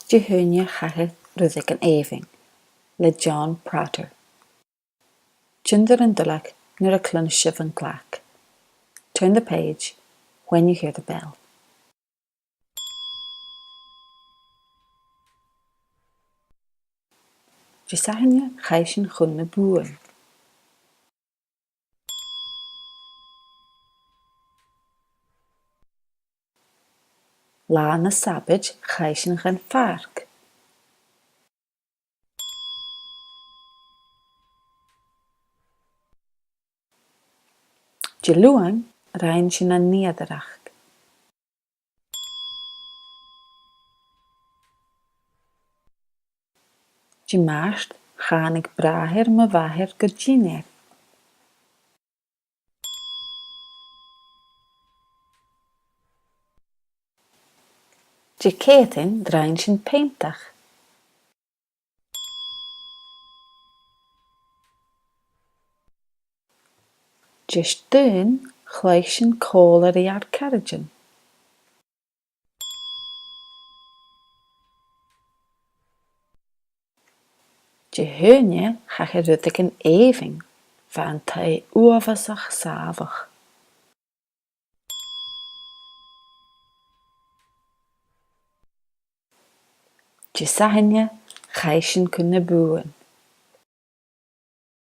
De hunne chaithe ruddig an éiving, le John Prater. Jinder an dulach nuair a clun sibh an ghlac. Turn the page when you hear the bell. De saithne chaisin chun na buin. Lá na sabid chaisin gan farc. De luang rein sin an niadarach. De maast gaan ik braher me waher gurginer. De ketin drain sin peintach. De steun gleich sin cólar i ar carrigan. De hunne chaithe ruddig an éiving, van tai uafasach savach. De saithne chaisin chun na buin.